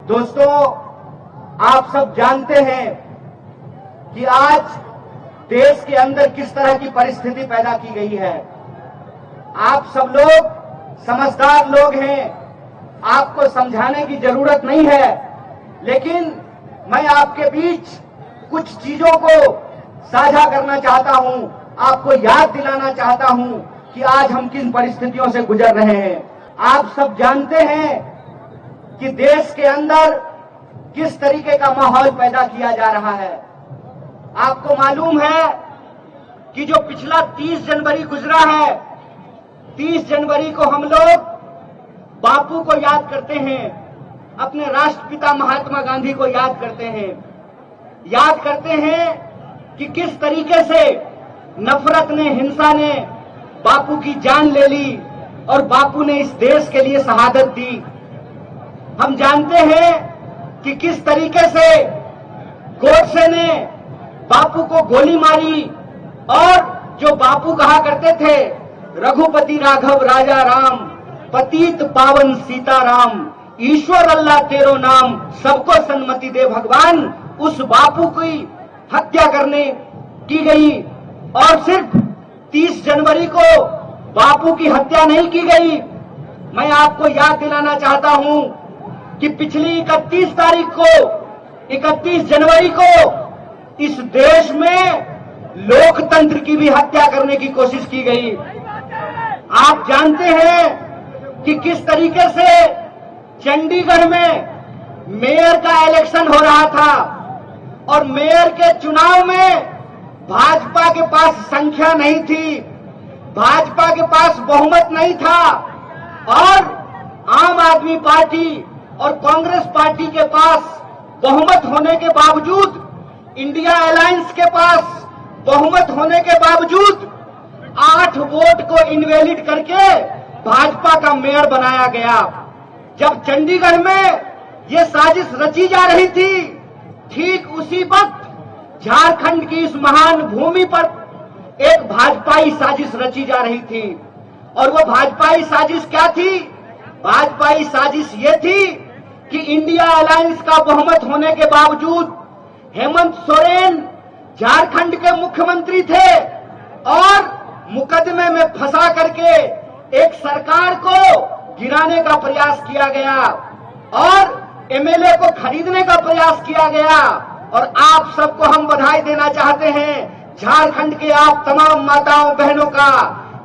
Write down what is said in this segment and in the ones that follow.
दोस्तों, आप सब जानते हैं कि आज देश के अंदर किस तरह की परिस्थिति पैदा की गई है। आप सब लोग समझदार लोग हैं, आपको समझाने की जरूरत नहीं है, लेकिन मैं आपके बीच कुछ चीजों को साझा करना चाहता हूं, आपको याद दिलाना चाहता हूं कि आज हम किन परिस्थितियों से गुजर रहे हैं। आप सब जानते हैं कि देश के अंदर किस तरीके का माहौल पैदा किया जा रहा है। आपको मालूम है कि जो पिछला 30 जनवरी गुजरा है, 30 जनवरी को हम लोग बापू को याद करते हैं, अपने राष्ट्रपिता महात्मा गांधी को याद करते हैं कि किस तरीके से नफरत ने, हिंसा ने बापू की जान ले ली और बापू ने इस देश के लिए शहादत दी। हम जानते हैं कि किस तरीके से गोडसे ने बापू को गोली मारी और जो बापू कहा करते थे, रघुपति राघव राजा राम, पतित पावन सीताराम, ईश्वर अल्लाह तेरो नाम, सबको सन्मति दे भगवान, उस बापू की हत्या करने की गई। और सिर्फ 30 जनवरी को बापू की हत्या नहीं की गई। मैं आपको याद दिलाना चाहता हूं कि पिछली 31 जनवरी को इस देश में लोकतंत्र की भी हत्या करने की कोशिश की गई। आप जानते हैं कि किस तरीके से चंडीगढ़ में मेयर का इलेक्शन हो रहा था और मेयर के चुनाव में भाजपा के पास संख्या नहीं थी, भाजपा के पास बहुमत नहीं था और आम आदमी पार्टी और कांग्रेस पार्टी के पास बहुमत होने के बावजूद, इंडिया अलायंस के पास बहुमत होने के बावजूद 8 वोट को इनवैलिड करके भाजपा का मेयर बनाया गया। जब चंडीगढ़ में ये साजिश रची जा रही थी, ठीक उसी वक्त झारखंड की इस महान भूमि पर एक भाजपाई साजिश रची जा रही थी। और वो भाजपाई साजिश क्या थी? भाजपाई साजिश ये थी कि इंडिया अलायंस का बहुमत होने के बावजूद हेमंत सोरेन झारखंड के मुख्यमंत्री थे और मुकदमे में फंसा करके एक सरकार को गिराने का प्रयास किया गया और एमएलए को खरीदने का प्रयास किया गया। और आप सबको हम बधाई देना चाहते हैं, झारखंड के आप तमाम माताओं बहनों का,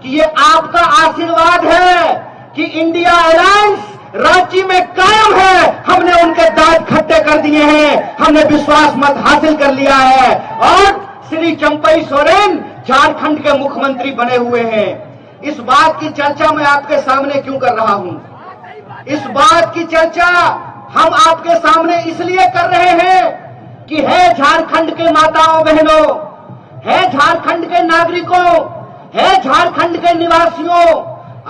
कि ये आपका आशीर्वाद है कि इंडिया अलायंस रांची में कायम है। हमने उनके दांत खट्टे कर दिए हैं, हमने विश्वास मत हासिल कर लिया है और श्री चंपई सोरेन झारखंड के मुख्यमंत्री बने हुए हैं। इस बात की चर्चा मैं आपके सामने क्यों कर रहा हूं? इस बात की चर्चा हम आपके सामने इसलिए कर रहे हैं कि है झारखंड के माताओं बहनों, है झारखंड के नागरिकों, है झारखंड के निवासियों,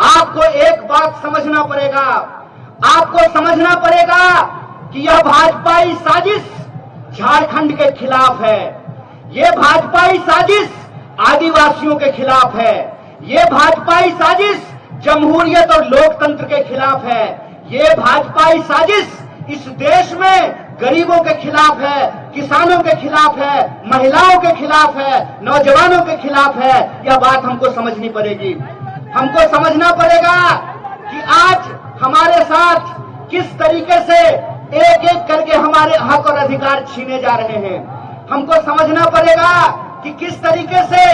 आपको एक बात समझना पड़ेगा। आपको समझना पड़ेगा कि यह भाजपाई साजिश झारखंड के खिलाफ है, यह भाजपाई साजिश आदिवासियों के खिलाफ है, ये भाजपाई साजिश जमहूरियत और लोकतंत्र के खिलाफ है, ये भाजपाई साजिश इस देश में गरीबों के खिलाफ है, किसानों के खिलाफ है, महिलाओं के खिलाफ है, नौजवानों के खिलाफ है। यह बात हमको समझनी पड़ेगी। हमको समझना पड़ेगा कि आज हमारे साथ किस तरीके से एक एक करके हमारे हक और अधिकार छीने जा रहे हैं। हमको समझना पड़ेगा कि किस तरीके से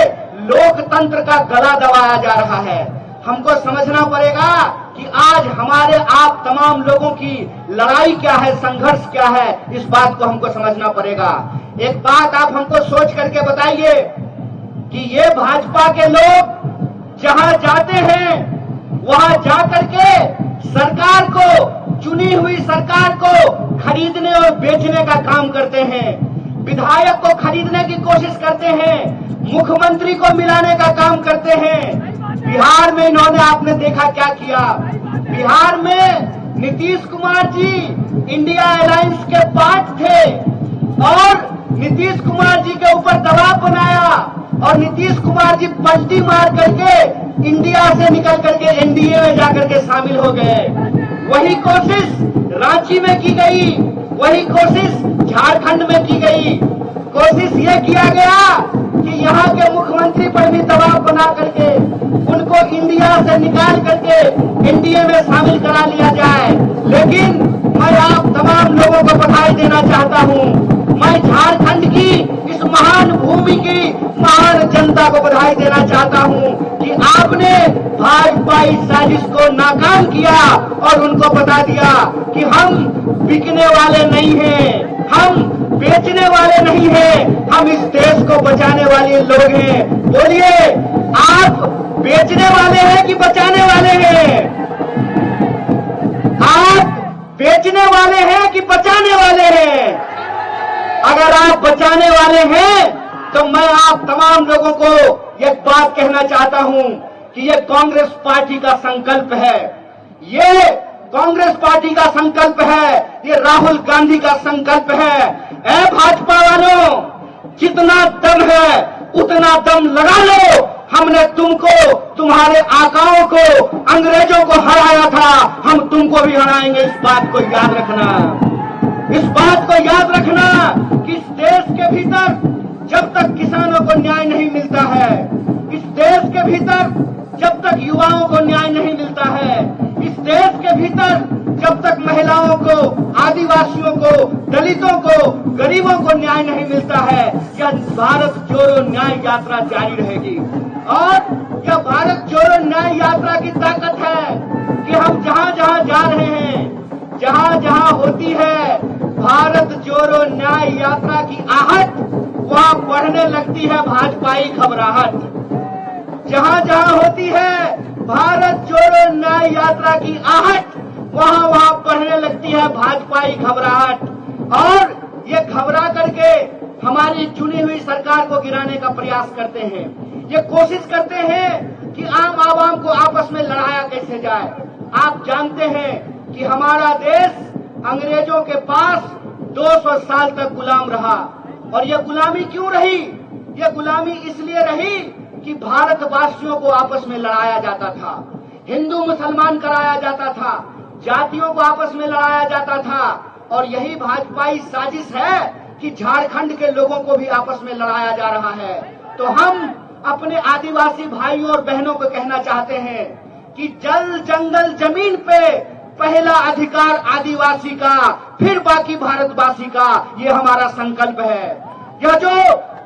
लोकतंत्र का गला दबाया जा रहा है। हमको समझना पड़ेगा कि आज हमारे आप तमाम लोगों की लड़ाई क्या है, संघर्ष क्या है, इस बात को हमको समझना पड़ेगा। एक बात आप हमको सोच करके बताइए कि ये भाजपा के लोग जहां जाते हैं वहां जाकर के सरकार को, चुनी हुई सरकार को खरीदने और बेचने का काम करते हैं, विधायक को खरीदने की कोशिश करते हैं, मुख्यमंत्री को मिलाने का काम करते हैं। बिहार में इन्होंने, आपने देखा क्या किया। बिहार में नीतीश कुमार जी इंडिया अलायंस के पार्ट थे और नीतीश कुमार जी के ऊपर दबाव बनाया और नीतीश कुमार जी पलटी मार करके इंडिया से निकल करके एनडीए में जाकर के शामिल हो गए। वही कोशिश रांची में की गई, वही कोशिश झारखंड में की गई। कोशिश ये किया गया कि यहाँ के मुख्यमंत्री पर भी दबाव बना करके उनको इंडिया से निकाल करके एनडीए में शामिल करा लिया जाए। लेकिन मैं आप तमाम लोगों को बधाई देना चाहता हूँ। मैं झारखंड की इस महान भूमि की महान जनता को बधाई देना चाहता हूँ कि आपने भाजपा इस साजिश को नाकाम किया और उनको बता दिया कि हम बिकने वाले नहीं हैं, हम बेचने वाले नहीं हैं, हम इस देश को बचाने वाले लोग हैं। बोलिए, आप बेचने वाले हैं कि बचाने वाले हैं? आप बेचने वाले हैं कि बचाने वाले हैं? अगर आप बचाने वाले हैं तो मैं आप तमाम लोगों को एक बात कहना चाहता हूं कि ये कांग्रेस पार्टी का संकल्प है, ये कांग्रेस पार्टी का संकल्प है, ये राहुल गांधी का संकल्प है। ऐ भाजपा वालों, जितना दम है उतना दम लगा लो। हमने तुमको, तुम्हारे आकाओं को, अंग्रेजों को हराया था, हम तुमको भी हराएंगे। इस बात को याद रखना, इस बात को याद रखना कि इस देश के भीतर जब तक किसानों को न्याय नहीं मिलता है, इस देश के भीतर जब तक युवाओं को न्याय नहीं मिलता है, इस देश के भीतर जब तक महिलाओं को, आदिवासियों को, दलितों को, गरीबों को न्याय नहीं मिलता है, यह भारत जोड़ो न्याय यात्रा जारी रहेगी। और यह भारत जोड़ो न्याय यात्रा की ताकत है कि हम जहां जहां जा रहे हैं, जहां जहां होती है भारत जोड़ो न्याय यात्रा की आहट, वहां बढ़ने लगती है भाजपाई घबराहट। जहां जहां होती है भारत जोड़ो न्याय यात्रा की आहट, वहां वहां बढ़ने लगती है भाजपाई घबराहट। और ये घबरा करके हमारी चुनी हुई सरकार को गिराने का प्रयास करते हैं। ये कोशिश करते हैं कि आम आवाम को आपस में लड़ाया कैसे जाए। आप जानते हैं कि हमारा देश अंग्रेजों के पास 200 साल तक गुलाम रहा। और ये गुलामी क्यों रही? ये गुलामी इसलिए रही कि भारतवासियों को आपस में लड़ाया जाता था, हिंदू मुसलमान कराया जाता था, जातियों को आपस में लड़ाया जाता था। और यही भाजपाई साजिश है कि झारखंड के लोगों को भी आपस में लड़ाया जा रहा है। तो हम अपने आदिवासी भाइयों और बहनों को कहना चाहते हैं कि जल जंगल जमीन पे पहला अधिकार आदिवासी का, फिर बाकी भारतवासी का, ये हमारा संकल्प है। यह जो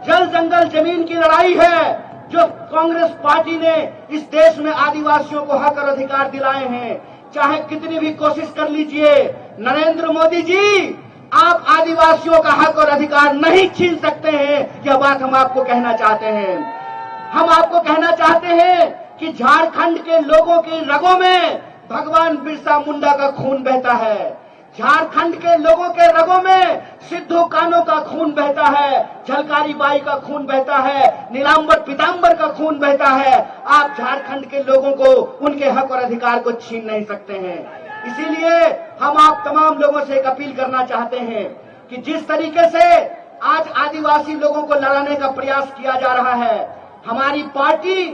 जल जंगल जमीन की लड़ाई है, जो कांग्रेस पार्टी ने इस देश में आदिवासियों को हक और अधिकार दिलाए हैं, चाहे कितनी भी कोशिश कर लीजिए, नरेंद्र मोदी जी, आप आदिवासियों का हक और अधिकार नहीं छीन सकते हैं। यह बात हम आपको कहना चाहते हैं। हम आपको कहना चाहते हैं कि झारखंड के लोगों की रगों में भगवान बिरसा मुंडा का खून बहता है, झारखंड के लोगों के रगों में सिद्धू कान्हू का खून बहता है, झलकारी बाई का खून बहता है, नीलांबर पीतांबर का खून बहता है। आप झारखंड के लोगों को उनके हक और अधिकार को छीन नहीं सकते हैं। इसीलिए हम आप तमाम लोगों से एक अपील करना चाहते हैं कि जिस तरीके से आज आदिवासी लोगों को लड़ाने का प्रयास किया जा रहा है, हमारी पार्टी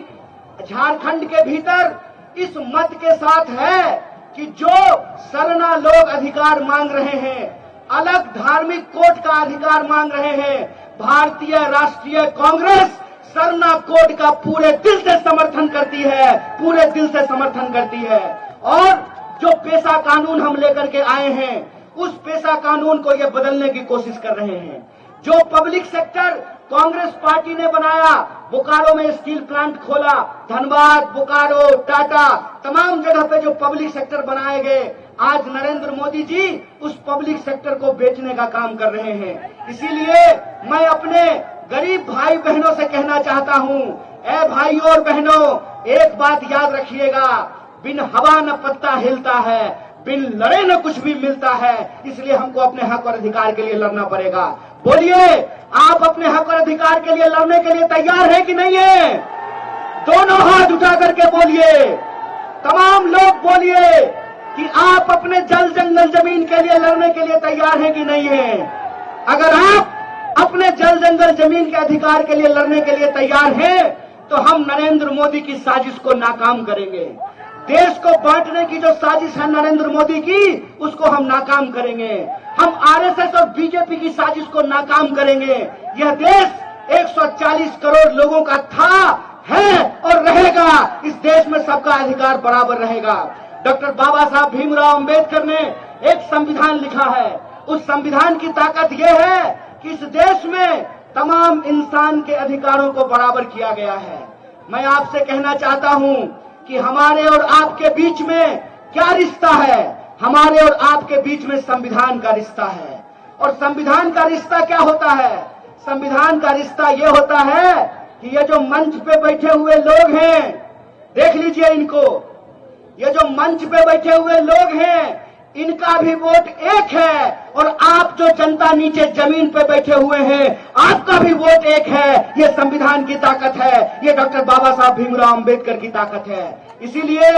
झारखंड के भीतर इस मत के साथ है कि जो सरना लोग अधिकार मांग रहे हैं, अलग धार्मिक कोड का अधिकार मांग रहे हैं, भारतीय राष्ट्रीय कांग्रेस सरना कोड का पूरे दिल से समर्थन करती है, पूरे दिल से समर्थन करती है। और जो पेशा कानून हम लेकर के आए हैं, उस पेशा कानून को ये बदलने की कोशिश कर रहे हैं। जो पब्लिक सेक्टर कांग्रेस पार्टी ने बनाया, बोकारो में स्टील प्लांट खोला, धनबाद, बोकारो, टाटा, तमाम जगह पे जो पब्लिक सेक्टर बनाए गए, आज नरेंद्र मोदी जी उस पब्लिक सेक्टर को बेचने का काम कर रहे हैं। इसीलिए मैं अपने गरीब भाई बहनों से कहना चाहता हूं, ऐ भाइयों और बहनों, एक बात याद रखिएगा, बिन हवा न पत्ता हिलता है, बिन लड़े न कुछ भी मिलता है। इसलिए हमको अपने हक और अधिकार के लिए लड़ना पड़ेगा। बोलिए, आप अपने हक और अधिकार के लिए लड़ने के लिए तैयार है कि नहीं है? दोनों हाथ उठा करके बोलिए, तमाम लोग बोलिए कि आप अपने जल जंगल जमीन के लिए लड़ने के लिए तैयार है कि नहीं है? अगर आप अपने जल जंगल जमीन के अधिकार के लिए लड़ने के लिए तैयार हैं, तो हम नरेंद्र मोदी की साजिश को नाकाम करेंगे। देश को बांटने की जो साजिश है नरेंद्र मोदी की, उसको हम नाकाम करेंगे। हम आरएसएस और बीजेपी की साजिश को नाकाम करेंगे। यह देश 140 करोड़ लोगों का था, है और रहेगा। इस देश में सबका अधिकार बराबर रहेगा। डॉक्टर बाबा साहब भीमराव अंबेडकर ने एक संविधान लिखा है। उस संविधान की ताकत यह है कि इस देश में तमाम इंसान के अधिकारों को बराबर किया गया है। मैं आपसे कहना चाहता हूं कि हमारे और आपके बीच में क्या रिश्ता है? हमारे और आपके बीच में संविधान का रिश्ता है। और संविधान का रिश्ता क्या होता है? संविधान का रिश्ता यह होता है कि ये जो मंच पे बैठे हुए लोग हैं, देख लीजिए इनको, ये जो मंच पे बैठे हुए लोग हैं, इनका भी वोट एक है। और आप जो जनता नीचे जमीन पे बैठे हुए हैं, आपका भी वोट एक है। ये संविधान की ताकत है, ये डॉक्टर बाबा साहब भीमराव अंबेडकर की ताकत है। इसीलिए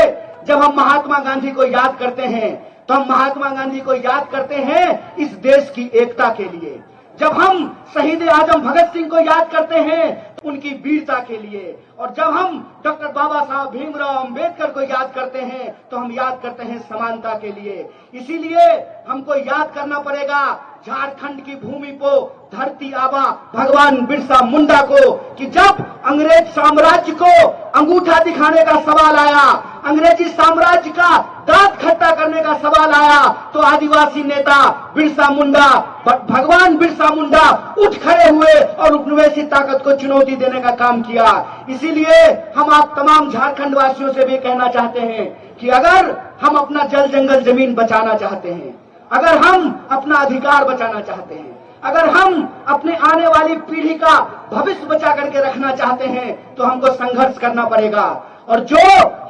जब हम महात्मा गांधी को याद करते हैं, तो हम महात्मा गांधी को याद करते हैं इस देश की एकता के लिए। जब हम शहीद आजम भगत सिंह को याद करते हैं, उनकी वीरता के लिए। और जब हम डॉक्टर बाबा साहब भीमराव अंबेडकर को याद करते हैं, तो हम याद करते हैं समानता के लिए। इसीलिए हमको याद करना पड़ेगा झारखंड की भूमि को धरती आबा भगवान बिरसा मुंडा को, कि जब अंग्रेज साम्राज्य को अंगूठा दिखाने का सवाल आया, अंग्रेजी साम्राज्य का दांत खट्टा करने का सवाल आया, तो आदिवासी नेता बिरसा मुंडा, भगवान बिरसा मुंडा उठ खड़े हुए और उपनिवेशी ताकत को चुनौती देने का काम किया। इसीलिए हम आप तमाम झारखंड वासियों से भी कहना चाहते हैं कि अगर हम अपना जल जंगल जमीन बचाना चाहते हैं, अगर हम अपना अधिकार बचाना चाहते हैं, अगर हम अपने आने वाली पीढ़ी का भविष्य बचा करके रखना चाहते हैं, तो हमको संघर्ष करना पड़ेगा। और जो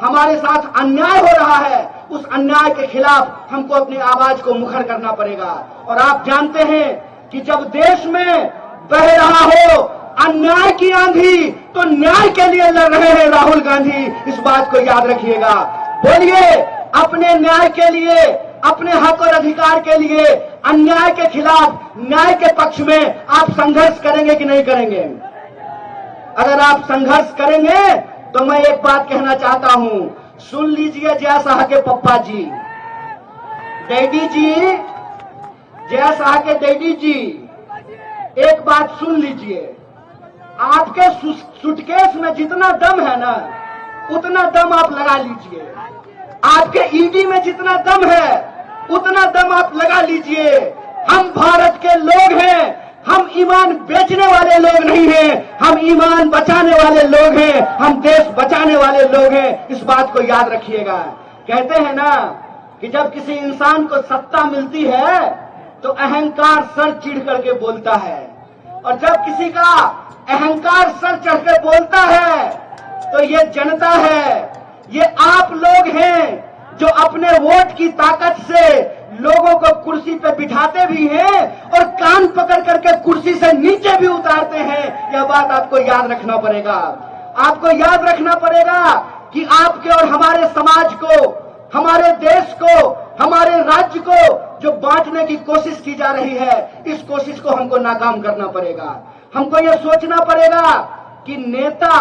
हमारे साथ अन्याय हो रहा है, उस अन्याय के खिलाफ हमको अपनी आवाज को मुखर करना पड़ेगा। और आप जानते हैं कि जब देश में बह रहा हो अन्याय की आंधी, तो न्याय के लिए लड़ रहे हैं राहुल गांधी। इस बात को याद रखिएगा। बोलिए, अपने न्याय के लिए, अपने हक और अधिकार के लिए, अन्याय के खिलाफ न्याय के पक्ष में आप संघर्ष करेंगे कि नहीं करेंगे? अगर आप संघर्ष करेंगे तो मैं एक बात कहना चाहता हूं, सुन लीजिए जय शाह के पप्पा जी, डैडी जी, जय शाह के डैडी जी, एक बात सुन लीजिए। आपके सूटकेस में जितना दम है ना, उतना दम आप लगा लीजिए। आपके ईडी में जितना दम है, उतना दम आप लगा लीजिए। हम भारत के लोग हैं, हम ईमान बेचने वाले लोग नहीं हैं, हम ईमान बचाने वाले लोग हैं, हम देश बचाने वाले लोग हैं। इस बात को याद रखिएगा। कहते हैं ना कि जब किसी इंसान को सत्ता मिलती है तो अहंकार सर चिढ़ करके बोलता है, और जब किसी का अहंकार सर चढ़ कर बोलता है तो ये जनता है, ये आप लोग हैं जो अपने वोट की ताकत से लोगों को कुर्सी पे बिठाते भी हैं और कान पकड़ करके कुर्सी से नीचे भी उतारते हैं। यह बात आपको याद रखना पड़ेगा। आपको याद रखना पड़ेगा कि आपके और हमारे समाज को, हमारे देश को, हमारे राज्य को जो बांटने की कोशिश की जा रही है, इस कोशिश को हमको नाकाम करना पड़ेगा। हमको यह सोचना पड़ेगा कि नेता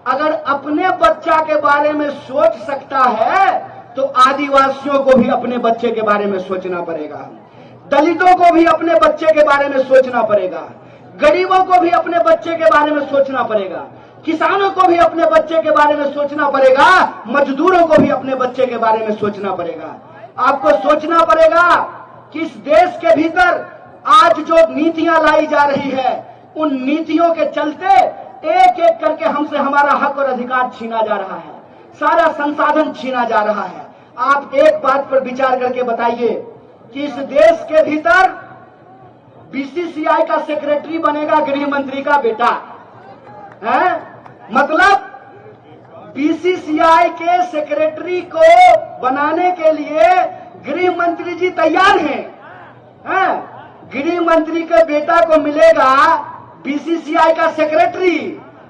अगर अपने बच्चा के बारे में सोच सकता है, तो आदिवासियों को भी अपने बच्चे के बारे में सोचना पड़ेगा, दलितों को भी अपने बच्चे के बारे में सोचना पड़ेगा, गरीबों को भी अपने बच्चे के बारे में सोचना पड़ेगा, किसानों को भी अपने बच्चे के बारे में सोचना पड़ेगा, मजदूरों को भी अपने बच्चे के बारे में सोचना पड़ेगा। आपको सोचना पड़ेगा कि इस देश के भीतर आज जो नीतियां लाई जा रही है, उन नीतियों के चलते एक एक करके हमसे हमारा हक और अधिकार छीना जा रहा है, सारा संसाधन छीना जा रहा है। आप एक बात पर विचार करके बताइए कि इस देश के भीतर बीसीसीआई का सेक्रेटरी बनेगा गृह मंत्री का बेटा है। मतलब बीसीसीआई के सेक्रेटरी को बनाने के लिए गृह मंत्री जी तैयार हैं। गृह मंत्री के बेटा को मिलेगा बीसीसीआई का सेक्रेटरी,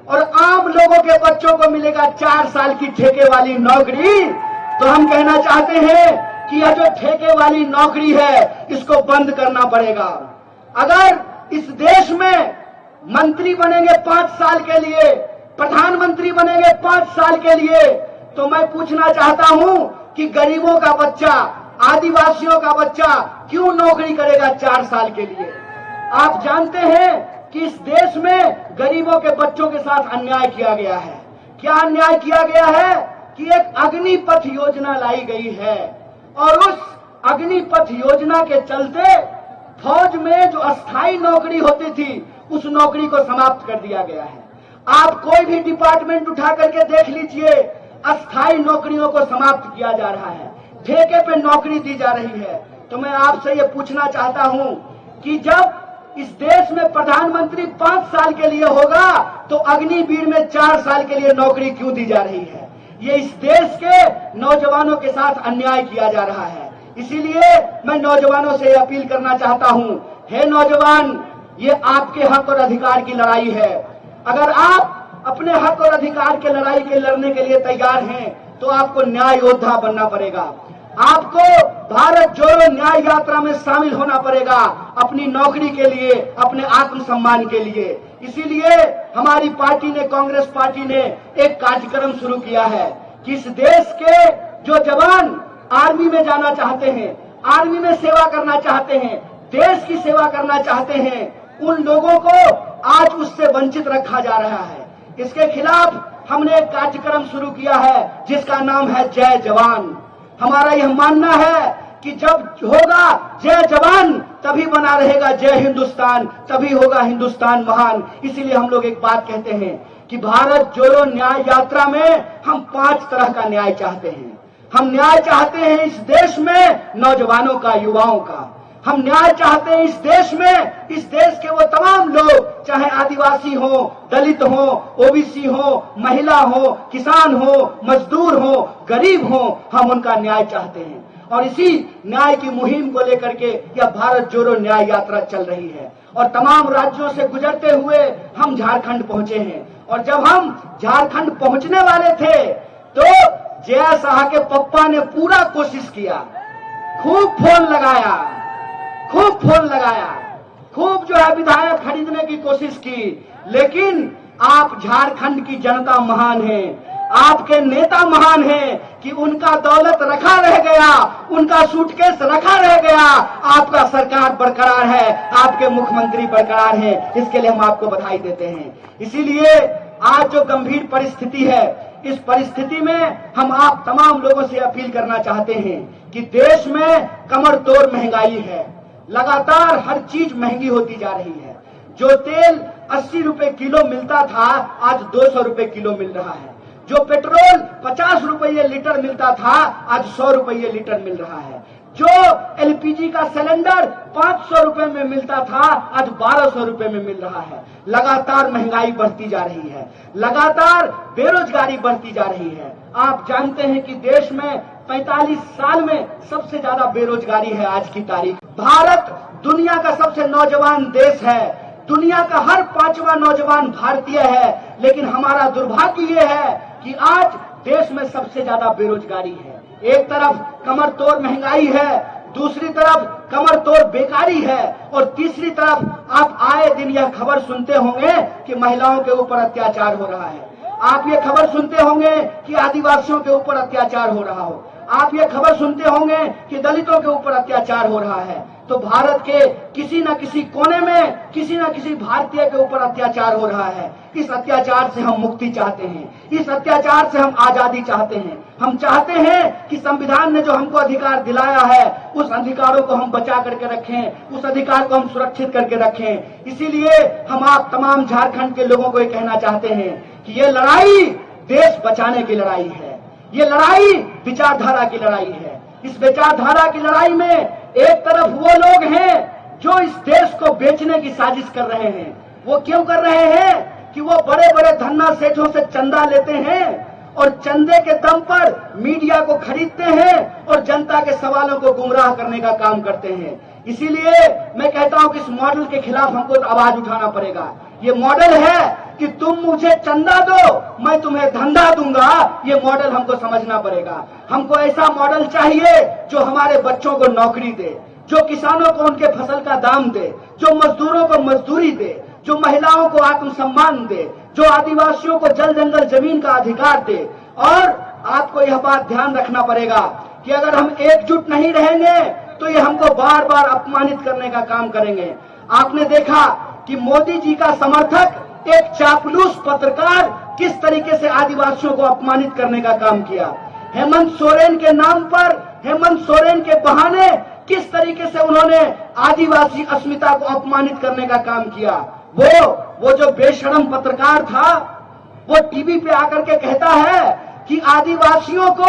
और आम लोगों के बच्चों को मिलेगा 4 साल की ठेके वाली नौकरी। तो हम कहना चाहते हैं कि यह जो ठेके वाली नौकरी है, इसको बंद करना पड़ेगा। अगर इस देश में मंत्री बनेंगे 5 साल के लिए, प्रधानमंत्री बनेंगे 5 साल के लिए, तो मैं पूछना चाहता हूं कि गरीबों का बच्चा, आदिवासियों का बच्चा क्यों नौकरी करेगा 4 साल के लिए? आप जानते हैं कि इस देश में गरीबों के बच्चों के साथ अन्याय किया गया है। क्या अन्याय किया गया है कि एक अग्निपथ योजना लाई गई है और उस अग्निपथ योजना के चलते फौज में जो अस्थायी नौकरी होती थी उस नौकरी को समाप्त कर दिया गया है। आप कोई भी डिपार्टमेंट उठा करके देख लीजिए, अस्थायी नौकरियों को समाप्त किया जा रहा है, ठेके पे नौकरी दी जा रही है। तो मैं आपसे ये पूछना चाहता हूं कि जब इस देश में प्रधानमंत्री 5 साल के लिए होगा तो अग्निवीर में 4 साल के लिए नौकरी क्यों दी जा रही है? ये इस देश के नौजवानों के साथ अन्याय किया जा रहा है। इसीलिए मैं नौजवानों से अपील करना चाहता हूं, हे नौजवान, ये आपके हक और अधिकार की लड़ाई है। अगर आप अपने हक और अधिकार के लड़ाई के लड़ने के लिए तैयार हैं तो आपको न्याय योद्धा बनना पड़ेगा। आपको भारत जोड़ो न्याय यात्रा में शामिल होना पड़ेगा, अपनी नौकरी के लिए, अपने आत्मसम्मान के लिए। इसीलिए हमारी पार्टी ने, कांग्रेस पार्टी ने एक कार्यक्रम शुरू किया है कि इस देश के जो जवान आर्मी में जाना चाहते हैं, आर्मी में सेवा करना चाहते हैं, देश की सेवा करना चाहते हैं, उन लोगों को आज उससे वंचित रखा जा रहा है। इसके खिलाफ हमने एक कार्यक्रम शुरू किया है जिसका नाम है जय जवान। हमारा यह मानना है कि जब होगा जय जवान तभी बना रहेगा जय हिंदुस्तान, तभी होगा हिंदुस्तान महान। इसीलिए हम लोग एक बात कहते हैं कि भारत जोड़ो न्याय यात्रा में हम 5 तरह का न्याय चाहते हैं। हम न्याय चाहते हैं इस देश में नौजवानों का, युवाओं का। हम न्याय चाहते हैं इस देश में, इस देश के वो तमाम लोग, चाहे आदिवासी हो, दलित हो, ओबीसी हो, महिला हो, किसान हो, मजदूर हो, गरीब हो, हम उनका न्याय चाहते हैं। और इसी न्याय की मुहिम को लेकर के यह भारत जोड़ो न्याय यात्रा चल रही है। और तमाम राज्यों से गुजरते हुए हम झारखंड पहुंचे हैं। और जब हम झारखंड पहुंचने वाले थे तो जय शाह के पप्पा ने पूरा कोशिश किया, खूब फोन लगाया, खूब जो है विधायक खरीदने की कोशिश की। लेकिन आप झारखंड की जनता महान है, आपके नेता महान हैं कि उनका दौलत रखा रह गया, उनका सूटकेस रखा रह गया, आपका सरकार बरकरार है, आपके मुख्यमंत्री बरकरार हैं। इसके लिए हम आपको बधाई देते हैं। इसीलिए आज जो गंभीर परिस्थिति है, इस परिस्थिति में हम आप तमाम लोगों से अपील करना चाहते हैं कि देश में कमर तोड़ महंगाई है, लगातार हर चीज महंगी होती जा रही है। जो तेल 80 रुपए किलो मिलता था आज 200 रुपए किलो मिल रहा है। जो पेट्रोल 50 रुपये लीटर मिलता था आज 100 रुपये लीटर मिल रहा है। जो एलपीजी का सिलेंडर 500 रुपए में मिलता था आज 1200 रुपए में मिल रहा है। लगातार महंगाई बढ़ती जा रही है, लगातार बेरोजगारी बढ़ती जा रही है। आप जानते हैं कि देश में 45 साल में सबसे ज्यादा बेरोजगारी है आज की तारीख। भारत दुनिया का सबसे नौजवान देश है, दुनिया का हर 5वां नौजवान भारतीय है। लेकिन हमारा दुर्भाग्य ये है कि आज देश में सबसे ज्यादा बेरोजगारी है। एक तरफ कमर तोड़ महंगाई है, दूसरी तरफ कमर तोड़ बेकारी है, और तीसरी तरफ आप आए दिन यह खबर सुनते होंगे कि महिलाओं के ऊपर अत्याचार हो रहा है। आप ये खबर सुनते होंगे कि आदिवासियों के ऊपर अत्याचार हो रहा हो। आप ये खबर सुनते होंगे कि दलितों के ऊपर अत्याचार हो रहा है। तो भारत के किसी न किसी कोने में किसी न किसी भारतीय के ऊपर अत्याचार हो रहा है। इस अत्याचार से हम मुक्ति चाहते हैं, इस अत्याचार से हम आजादी चाहते हैं। हम चाहते हैं कि संविधान ने जो हमको अधिकार दिलाया है उस अधिकारों को हम बचा करके रखें, उस अधिकार को हम सुरक्षित करके रखें। इसीलिए हम आप तमाम झारखंड के लोगों को ये कहना चाहते हैं कि ये लड़ाई देश बचाने की लड़ाई है, ये लड़ाई विचारधारा की लड़ाई है। इस विचारधारा की लड़ाई में एक तरफ वो लोग हैं जो इस देश को बेचने की साजिश कर रहे हैं। वो क्यों कर रहे हैं कि वो बड़े बड़े धन्ना सेठों से चंदा लेते हैं और चंदे के दम पर मीडिया को खरीदते हैं और जनता के सवालों को गुमराह करने का काम करते हैं। इसीलिए मैं कहता हूं कि इस मॉडल के खिलाफ हमको आवाज उठाना पड़ेगा। ये मॉडल है कि तुम मुझे चंदा दो, मैं तुम्हें धंधा दूंगा, ये मॉडल हमको समझना पड़ेगा। हमको ऐसा मॉडल चाहिए जो हमारे बच्चों को नौकरी दे, जो किसानों को उनके फसल का दाम दे, जो मजदूरों को मजदूरी दे, जो महिलाओं को आत्मसम्मान दे, जो आदिवासियों को जल जंगल जमीन का अधिकार दे, और आपको यह बात ध्यान रखना पड़ेगा कि अगर हम एकजुट नहीं रहेंगे तो ये हमको बार बार अपमानित करने का काम करेंगे। आपने देखा कि मोदी जी का समर्थक एक चापलूस पत्रकार किस तरीके से आदिवासियों को अपमानित करने का काम किया। हेमंत सोरेन के नाम पर, हेमंत सोरेन के बहाने किस तरीके से उन्होंने आदिवासी अस्मिता को अपमानित करने का काम किया। वो जो बेशरम पत्रकार था, वो टीवी पे आकर के कहता है कि आदिवासियों को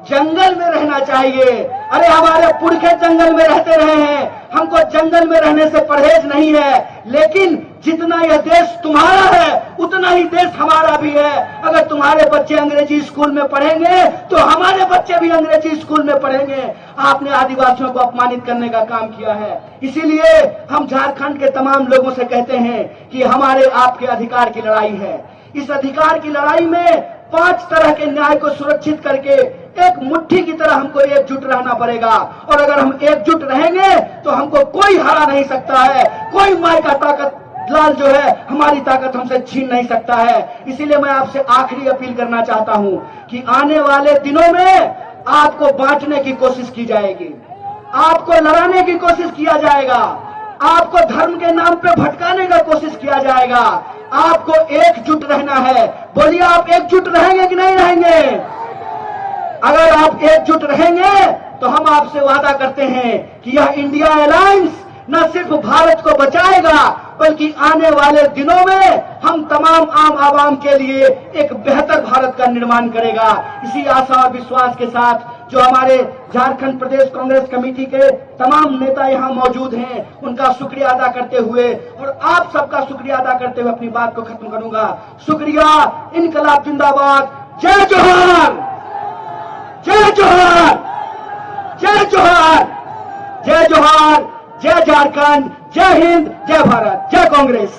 जंगल में रहना चाहिए। अरे हमारे पुरखे जंगल में रहते रहे हैं, हमको जंगल में रहने से परहेज नहीं है, लेकिन जितना यह देश तुम्हारा है उतना ही देश हमारा भी है। अगर तुम्हारे बच्चे अंग्रेजी स्कूल में पढ़ेंगे तो हमारे बच्चे भी अंग्रेजी स्कूल में पढ़ेंगे। आपने आदिवासियों को अपमानित करने का काम किया है। इसीलिए हम झारखंड के तमाम लोगों से कहते हैं कि हमारे आपके अधिकार की लड़ाई है। इस अधिकार की लड़ाई में 5 तरह के न्याय को सुरक्षित करके एक मुट्ठी की तरह हमको एकजुट रहना पड़ेगा। और अगर हम एकजुट रहेंगे तो हमको कोई हरा नहीं सकता है, कोई माई का ताकत लाल जो है हमारी ताकत हमसे छीन नहीं सकता है। इसीलिए मैं आपसे आखिरी अपील करना चाहता हूं कि आने वाले दिनों में आपको बांटने की कोशिश की जाएगी, आपको लड़ाने की कोशिश किया जाएगा, आपको धर्म के नाम पे भटकाने का कोशिश किया जाएगा। आपको एकजुट रहना है। बोलिए, आप एकजुट रहेंगे कि नहीं रहेंगे? अगर आप एकजुट रहेंगे तो हम आपसे वादा करते हैं कि यह इंडिया अलायंस न सिर्फ भारत को बचाएगा बल्कि आने वाले दिनों में हम तमाम आम आवाम के लिए एक बेहतर भारत का निर्माण करेगा। इसी आशा और विश्वास के साथ जो हमारे झारखंड प्रदेश कांग्रेस कमेटी के तमाम नेता यहाँ मौजूद हैं, उनका शुक्रिया अदा करते हुए और आप सबका शुक्रिया अदा करते हुए अपनी बात को खत्म करूंगा। शुक्रिया। इनकलाब जिंदाबाद। जय जोहार, जय जोहार, जय जोहार, जय जोहार, जय झारखंड, जय हिंद, जय भारत, जय कांग्रेस।